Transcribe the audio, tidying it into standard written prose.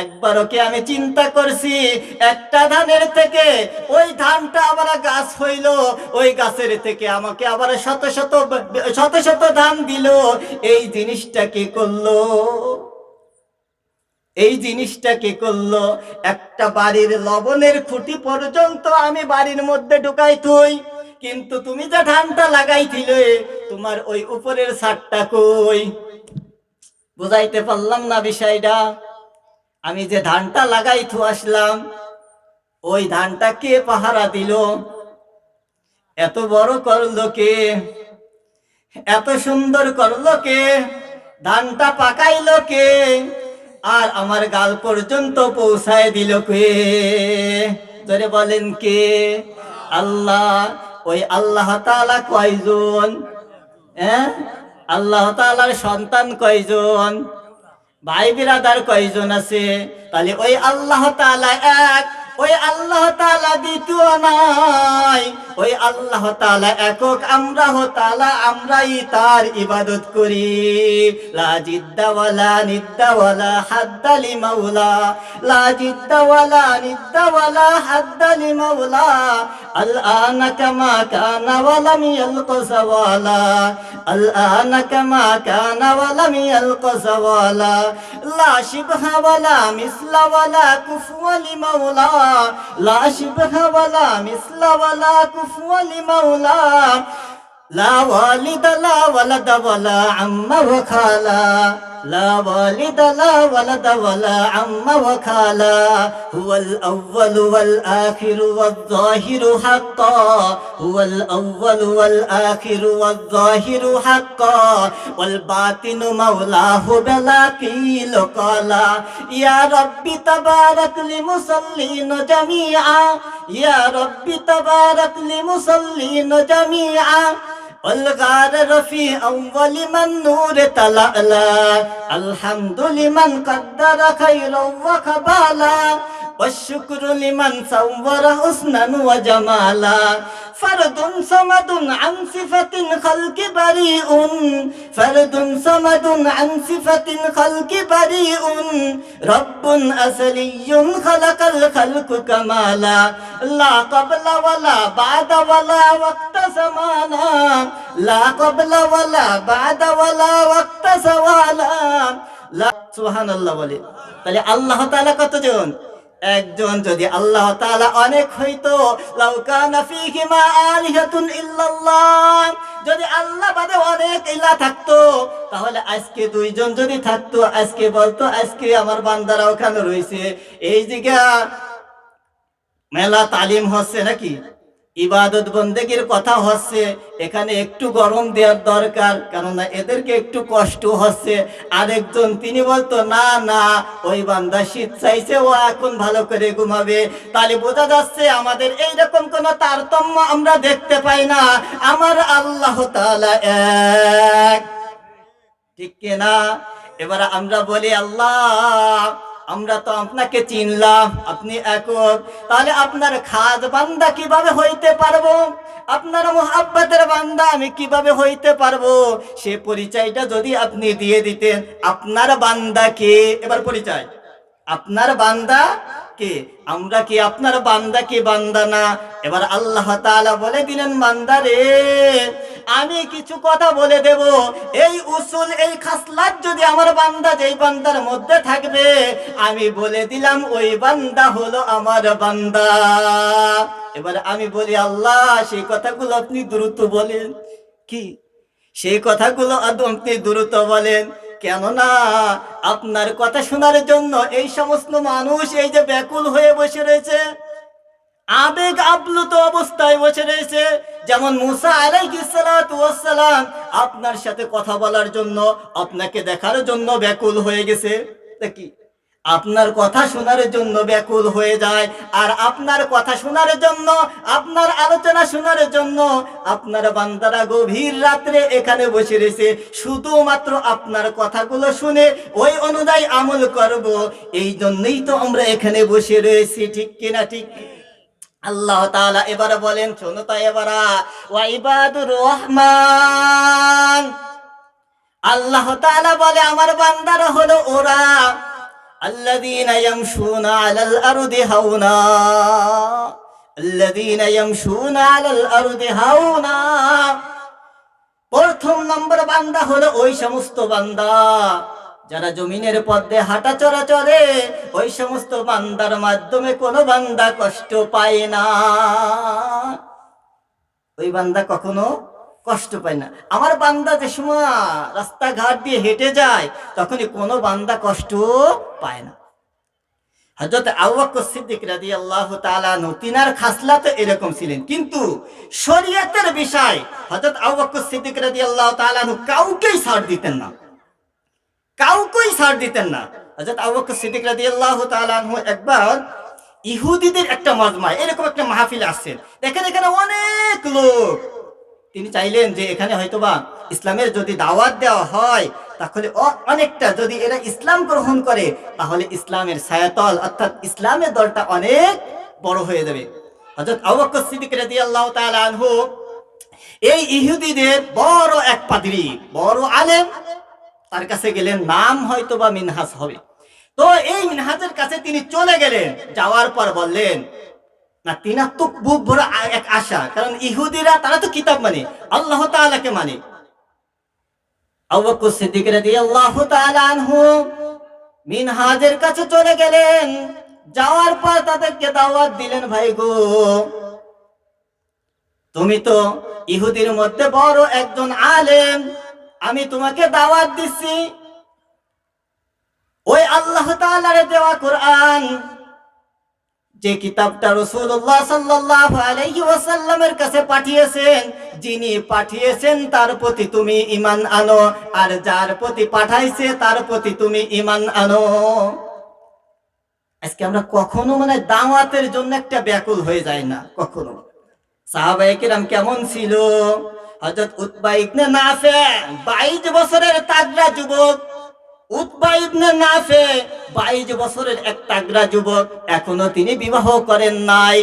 একবারও কি আমি চিন্তা করছি একটা ধানের থেকে ওই ধানটা আবার গাছ হইল, ওই গাছের থেকে আমাকে আবার শত শত শত শত ধান দিল। এই জিনিসটা কি করলো? এই জিনিসটা কি করলো? একটা বাড়ির লবণের খুঁটি পর্যন্ত আমি বাড়ির মধ্যে ঢুকাই থুই, কিন্তু তুমি যে ধানটা লাগাইছিলে তোমার ওই উপরের ছাদটা কই? বুঝাইতে পারলাম না বিষয়টা? আমি যে ধানটা লাগাই থু আসলাম, ওই ধানটা কে পাহারা দিল? এত বড় করলো কে? এত সুন্দর করলো কে? ধানটা পাকাইলো কে? আর আমার গাল পর্যন্ত পৌঁছায় দিল কে? ধরে বলেন কে? আল্লাহ। ওই আল্লাহ তাআলা কয়জন? হ্যাঁ, আল্লাহ তাআলার সন্তান কয়জন? ভাই বিরাদার কয়জন আছে? তাহলে ওই আল্লাহ তাআলা এক, ওই আল্লাহ তাআলা দ্বিতীয় নাই, ওই আল্লাহ তাআলা একক, আমরাই তার ইবাদত করি। লা জিদ্দা ওয়ালা নিদ্দা ওয়ালা হাদ্দা লি মাওলা, লা জিদ্দা ওয়ালা নিদ্দা ওয়ালা হাদ্দা লি মাওলা, আল আনা কামা কানা ওয়ালাম ইয়ালকাস ওয়ালা, আল আনা কামা কানা ওয়ালাম ইয়ালকাস ওয়ালা, লা শিবহা ওয়ালা মিসলা ওয়ালা কুফুয়া লি মাওলা, লা শিবহা ওয়ালা মিসলা ওয়ালা কুফুয়া লি মাওলা, লা ওয়ালিদা লা ওয়ালাদা ওয়ালা আম্মা ওয়া খালা, লা ওয়ালিদা লা ওয়ালাদা ওয়ালা আম্মা ওয়া খালা, হুয়াল আউয়ালু ওয়াল আখিরু ওয়াজ যাহিরু হাক্কা, হুয়াল আউয়ালু ওয়াল আখিরু ওয়াজ যাহিরু হাক্কা, ওয়াল বাতিনু মাওলাহু বিলা কিল কালা, ইয়া রাব্বি তাবারাক লি মুসাল্লিন জামিআ, ইয়া রাব্বি তাবারাক লি মুসাল্লিন জামিআ, والغار رفيع ولمن نور تلألا، الحمد لمن قدر خيرا وكبالا، والشكر لمن صور حسنا وجمالا، فرد صمد عن صفة خلق بريء، فرد صمد عن صفة خلق بريء، رب أزلي خلق الخلق كمالا، لا قبل ولا بعد ولا وقت زمانا، لا قبل ولا بعد ولا وقت زوالا, لا সুবহানাল্লাহ বলে। তাহলে আল্লাহ তাআলা কতজন? একজন। যদি আল্লাহ তাআলা অনেক হইতো, লাউ কানা ফীহিমা আলিহাতুন ইল্লাল্লাহ, যদি আল্লাহ বাদে অনেক ইলাহ থাকতো, তাহলে আজকে দুইজন যদি থাকতো, আজকে বলতো আজকে আমার বান্দারা ওখানে রয়েছে, এই জায়গা মেলা তালিম হচ্ছে নাকি, ইবাদত বন্দেগীর কথা হচ্ছে, এখানে একটু গরম দেওয়ার দরকার, কেননা এদেরকে একটু কষ্ট হচ্ছে। আরেকজন তিনি বলতো না না, ওই বান্দা শীত চাইছে, ও এখন ভালো করে ঘুমাবে। তাহলে বোঝা যাচ্ছে আমাদের এইরকম কোন তারতম্য আমরা দেখতে পাই না, আমার আল্লাহ তাআলা এক, ঠিক কিনা? এবার আমরা বলি আল্লাহ, আমরা তো আপনাকে চিনলাম, আপনি একক, তাহলে আপনার খাস বান্দা কিভাবে হইতে পারবো? আপনার মুহাব্বতের বান্দা আমি কিভাবে হইতে পারবো? সে পরিচয়টা যদি আপনি দিয়ে দিতেন। আপনার বান্দা কে? এবার পরিচয়, আপনার বান্দা কে? আমরা কি আপনার বান্দা কি বান্দা না? এবার আল্লাহ তাআলা বলে দিলেন, বান্দা রে, আমি কিছু কথা বলে দেব, এই উসুল এই খাসলাত যদি আমার বান্দা, যেই বান্দার মধ্যে থাকবে, আমি বলে দিলাম ওই বান্দা হলো আমার বান্দা। এবার আমি বলি আল্লাহ, সেই কথাগুলো আপনি দ্রুত বলেন। কি সেই কথাগুলো আপনি দ্রুত বলেন, কেননা আপনার কথা শোনার জন্য এই সমস্ত মানুষ এই যে ব্যাকুল হয়ে বসে রয়েছে, আবেগ আপ্লুত অবস্থায় বসে রয়েছে। যেমন মুসা আলাইহিস সালাতু ওয়াস সালাম আপনার সাথে কথা বলার জন্য, আপনাকে দেখার জন্য ব্যাকুল হয়ে গেছে, কি আপনার কথা শোনার জন্য ব্যাকুল হয়ে যায়। আর আপনার কথা শোনার জন্য, আপনার আলোচনা শোনার জন্য আপনার বান্দারা গভীর রাত্রে এখানে বসে রয়েছে, শুধুমাত্র আপনার কথাগুলো শুনে ওই অনুযায়ী আমল করব, এই জন্যই তো আমরা এখানে বসে রয়েছি, ঠিক কিনা? ঠিক। আল্লাহ তাআলা এবারে বলেন, শোনো তো এবারা, ওয়া ইবাদুর রহমান, আল্লাহ তাআলা বলে আমার বান্দারা হলো ওরা, আল্লাযীনা ইয়ামশুনা আলাল আরদি হাওনা, আল্লাযীনা ইয়ামশুনা আলাল আরদি হাওনা। প্রথম নম্বর বান্দা হলো ওই সমস্ত বান্দা যারা জমিনের পথে হাঁটা চলা চলে, ওই সমস্ত বান্দার মাধ্যমে কোনো বান্দা কষ্ট পায় না। ওই বান্দা কখনো কষ্ট পায় না। আমার বান্দা যে সময় রাস্তাঘাট দিয়ে হেঁটে যায়, তখনই কোনো বান্দা কষ্ট পায় না। হযরত আবু বকর সিদ্দিক রাদিয়াল্লাহু তাআলা আনহু তিনার খাসলাত এরকম ছিলেন, কিন্তু শরীয়তের বিষয় হযরত আবু বকর সিদ্দিক রাদিয়াল্লাহু তাআলা আনহু কাউকেই ছাড় দিতেন না, কাউকেই ছাড় দিতেন না। হযরত আবু বকর সিদ্দিক রাদিয়াল্লাহু তাআলা আনহু একবার ইহুদিদের একটা মজমা, এরকম একটা মাহফিলে আসছেন, দেখেন এখানে অনেক লোক। তিনি চাইলেন যে এখানে হয়তোবা ইসলামের যদি দাওয়াত দেওয়া হয়, তাহলে অনেকটা যদি এরা ইসলাম গ্রহণ করে, তাহলে ইসলামের ছায়াতল অর্থাৎ ইসলামের দলটা অনেক বড় হয়ে যাবে। হযরত আবু বকর সিদ্দিক রাদিয়াল্লাহু তাআলা আনহু এই ইহুদিদের বড় এক পাদ্রী, বড় আলেম, তার কাছে গেলেন, নাম হয়তোবা মিনহাজ হবে। তো এই মিনহাজের কাছে তিনি চলে গেলেন, যাওয়ার পর বললেন না, তিনার তো বুক ভরা এক আশা, কারণ ইহুদিরা তারা তো কিতাব মানে, আল্লাহ তাআলাকে মানে। আবু বকর সিদ্দিক রাদিয়াল্লাহু তাআলা আনহু মিনহাজের কাছে চলে গেলেন, যাওয়ার পর তাদেরকে দাওয়াত দিলেন, ভাই গো, তুমি তো ইহুদির মধ্যে বড় একজন আলেম, আমি তোমাকে দাওয়াত দিচ্ছি, ওই আল্লাহ তাআলার দেওয়া কোরআন, যে কিতাবটা রাসূলুল্লাহ সাল্লাল্লাহু আলাইহি ওয়াসাল্লামের কাছে পাঠিয়েছেন, যিনি পাঠিয়েছেন তার প্রতি তুমি ঈমান আনো, আর যার প্রতি পাঠাইছে তার প্রতি তুমি ঈমান আনো। আজকে আমরা কখনো দাওয়াতের জন্য একটা ব্যাকুল হয়ে যায় না কখনো। সাহাবায়ে কেরাম কেমন ছিল? হযরত উতবা ইবনে নাফে 22 বছরের তাগড়া যুবক, উতবা ইবনে নাফে 22 বছরের এক তাগড়া যুবক, এখনো তিনি বিবাহ করেন নাই।